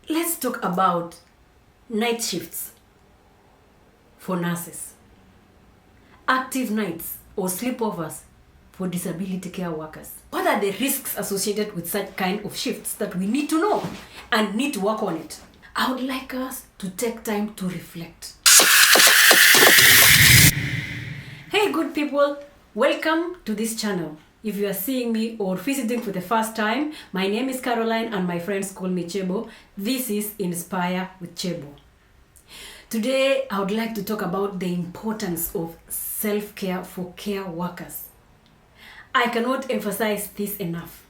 Let's talk about night shifts for nurses, active nights or sleepovers for disability care workers. What are the risks associated with such kind of shifts that we need to know and need to work on it? I would like us to take time to reflect. Hey good people, welcome to this channel. If you are seeing me or visiting for the first time, my name is Caroline and my friends call me Chebo. This is Inspire with Chebo. Today, I would like to talk about the importance of self-care for care workers. I cannot emphasize this enough.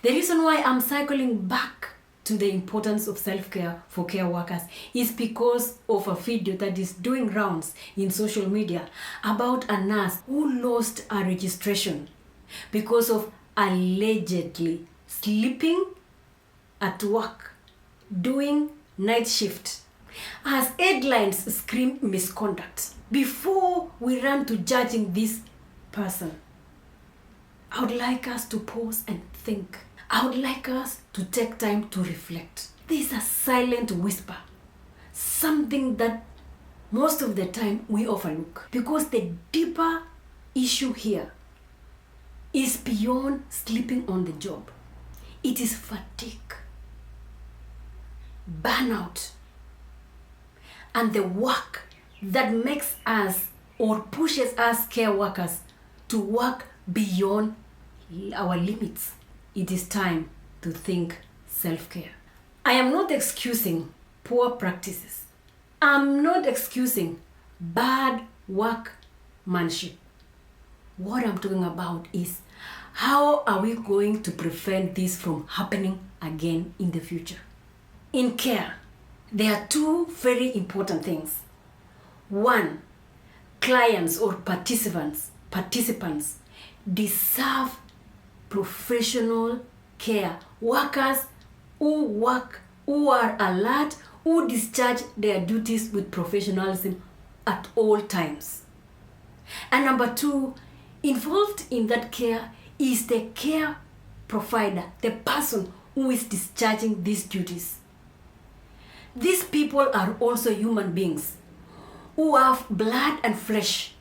The reason why I'm cycling back to the importance of self-care for care workers is because of a video that is doing rounds in social media about a nurse who lost her registration because of allegedly sleeping at work, doing night shift. As headlines scream misconduct, before we run to judging this person, I would like us to pause and think. I would like us to take time to reflect. There is a silent whisper, something that most of the time we overlook, because the deeper issue here is beyond sleeping on the job. It is fatigue, burnout, and the work that makes us or pushes us care workers to work beyond our limits. It is time to think self-care. I am not excusing poor practices. I'm not excusing bad workmanship. What I'm talking about is how are we going to prevent this from happening again in the future? In care, there are two very important things. One, clients or participants deserve professional care. Workers who are alert, who discharge their duties with professionalism at all times. And number two, involved in that care is the care provider, the person who is discharging these duties. These people are also human beings who have blood and flesh,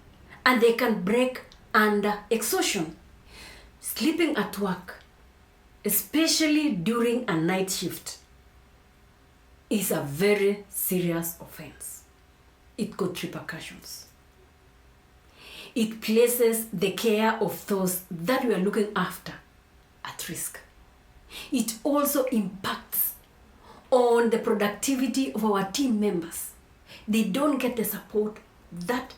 and they can break under exhaustion. Sleeping at work, especially during a night shift, is a very serious offense. It got repercussions. It places the care of those that we are looking after at risk. It also impacts on the productivity of our team members. They don't get the support that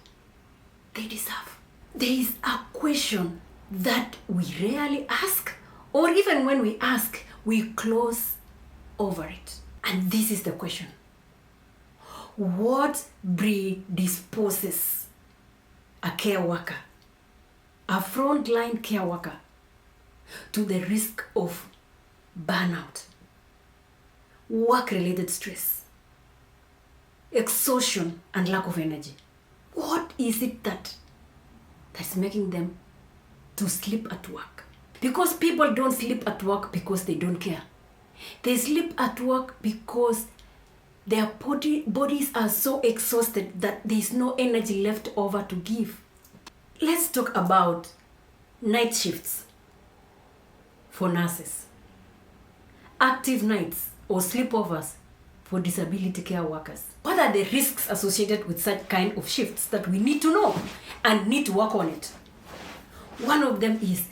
they deserve. There is a question that we rarely ask, or even when we ask, we close over it. And this is the question: what predisposes a care worker, a frontline care worker, to the risk of burnout, work-related stress, exhaustion, and lack of energy? What is it that's making them to sleep at work? Because people don't sleep at work because they don't care. They sleep at work because their bodies are so exhausted that there is no energy left over to give. Let's talk about night shifts for nurses, active nights or sleepovers for disability care workers. What are the risks associated with such kind of shifts that we need to know and need to work on it? One of them is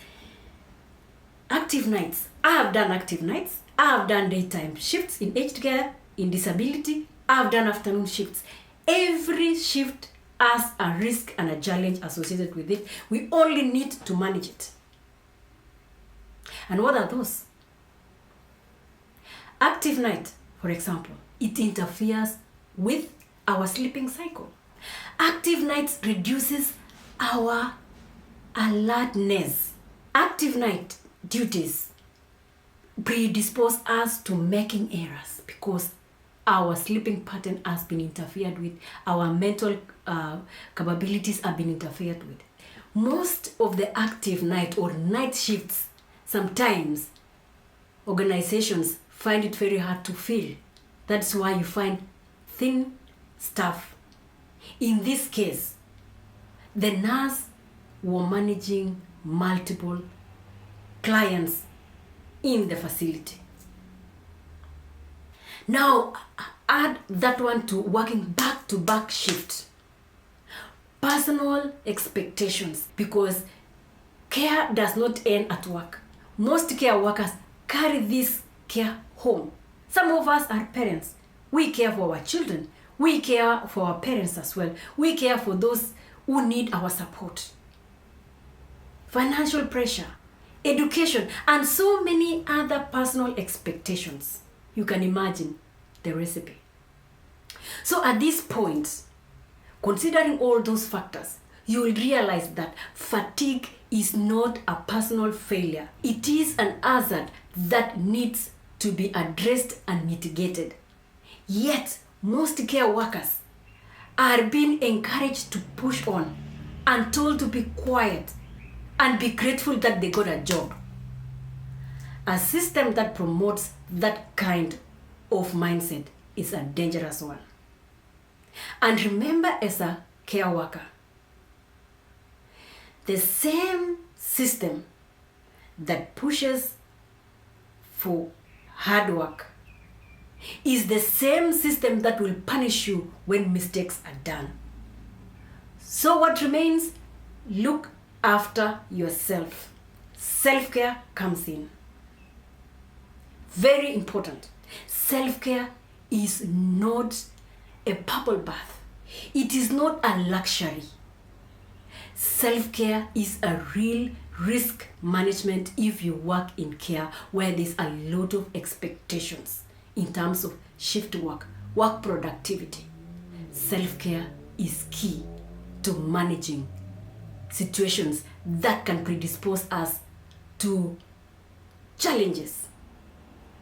active nights. I have done active nights. I have done daytime shifts in aged care, in disability. I have done afternoon shifts. Every shift has a risk and a challenge associated with it. We only need to manage it. And what are those? Active night, for example, it interferes with our sleeping cycle. Active nights reduces our alertness. Active night duties predispose us to making errors because our sleeping pattern has been interfered with, our mental capabilities have been interfered with. Most of the active night or night shifts, sometimes organizations find it very hard to fill. That's why you find thin staff. In this case, the nurse were managing multiple clients in the facility. Now, add that one to working back-to-back shift. Personal expectations, because care does not end at work. Most care workers carry this care home. Some of us are parents. We care for our children. We care for our parents as well. We care for those who need our support. Financial pressure, education, and so many other personal expectations. You can imagine the recipe. So at this point, considering all those factors, you will realize that fatigue is not a personal failure. It is an hazard that needs to be addressed and mitigated. Yet, most care workers are being encouraged to push on and told to be quiet and be grateful that they got a job. A system that promotes that kind of mindset is a dangerous one. And remember, as a care worker, the same system that pushes for hard work is the same system that will punish you when mistakes are done. So what remains? Look after yourself. Self-care comes in. Very important. Self-care is not a bubble bath. It is not a luxury. Self-care is a real risk management if you work in care where there's a lot of expectations in terms of shift work, work productivity. Self-care is key to managing situations that can predispose us to challenges.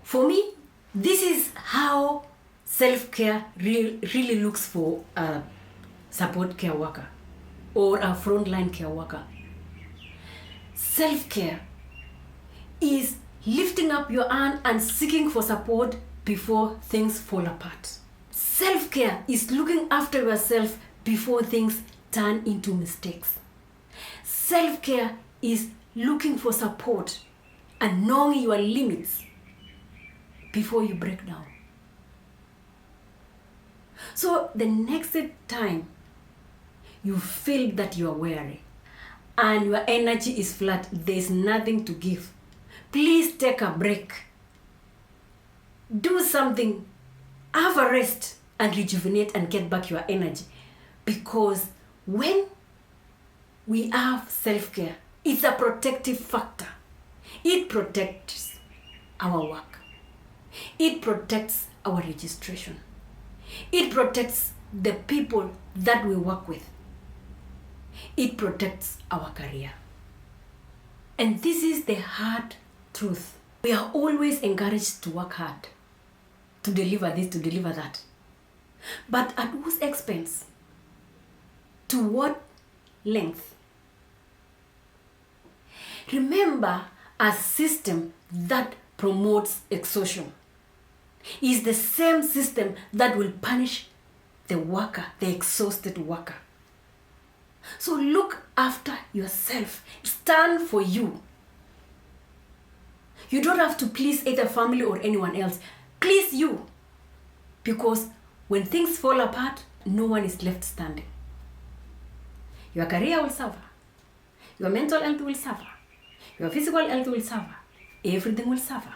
For me, this is how self-care really looks for a support care worker or a frontline care worker. Self-care is lifting up your hand and seeking for support before things fall apart. Self-care is looking after yourself before things turn into mistakes. Self-care is looking for support and knowing your limits before you break down. So the next time you feel that you are weary and your energy is flat, there's nothing to give, please take a break. Do something, have a rest and rejuvenate and get back your energy. Because when we have self-care, it's a protective factor. It protects our work. It protects our registration. It protects the people that we work with. It protects our career. And this is the hard truth. We are always encouraged to work hard, to deliver this, to deliver that. But at whose expense? To what length? Remember, a system that promotes exhaustion is the same system that will punish the worker, the exhausted worker. So look after yourself. Stand for you. You don't have to please either family or anyone else. Please you. Because when things fall apart, no one is left standing. Your career will suffer. Your mental health will suffer. Your physical health will suffer. Everything will suffer.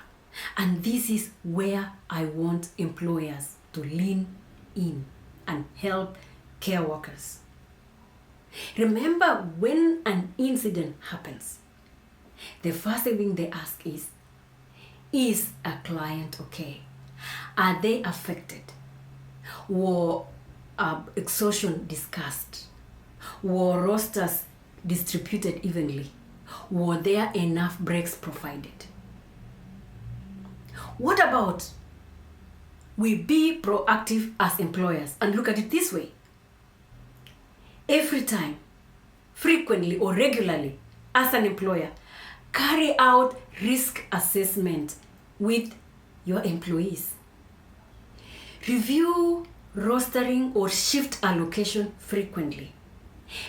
And this is where I want employers to lean in and help care workers. Remember, when an incident happens, the first thing they ask is a client okay? Are they affected? Were exhaustion discussed? Were rosters distributed evenly? Were there enough breaks provided? What about we be proactive as employers and look at it this way? Every time, frequently or regularly, as an employer, carry out risk assessment with your employees. Review rostering or shift allocation frequently.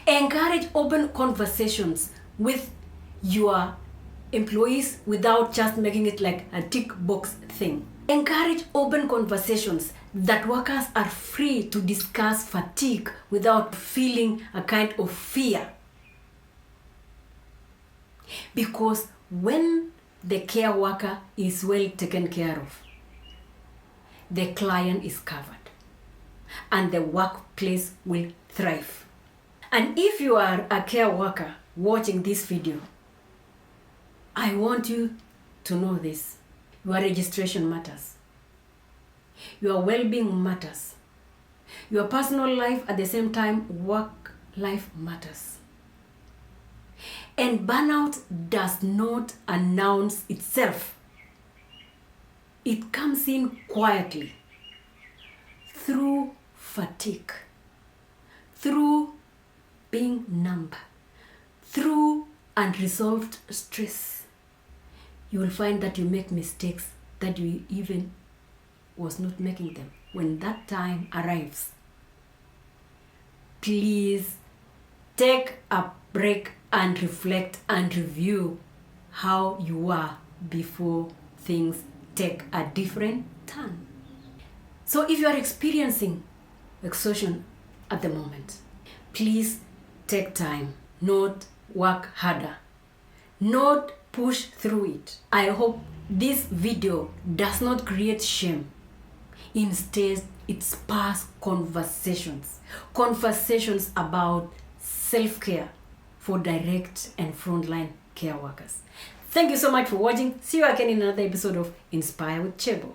Encourage open conversations with your employees without just making it like a tick box thing. Encourage open conversations that workers are free to discuss fatigue without feeling a kind of fear. Because when the care worker is well taken care of, the client is covered and the workplace will thrive. And if you are a care worker watching this video, I want you to know this. Your registration matters. Your well-being matters. Your personal life at the same time, work life matters. And burnout does not announce itself. It comes in quietly through fatigue, through being numb, through unresolved stress. You will find that you make mistakes that you even was not making them. When that time arrives, please take a break and reflect and review how you were before things take a different turn. So if you are experiencing exhaustion at the moment, please take time, not work harder, not push through it. I hope this video does not create shame. Instead, it spurs conversations about self-care for direct and frontline care workers. Thank you so much for watching. See you again in another episode of Inspire with Chebo.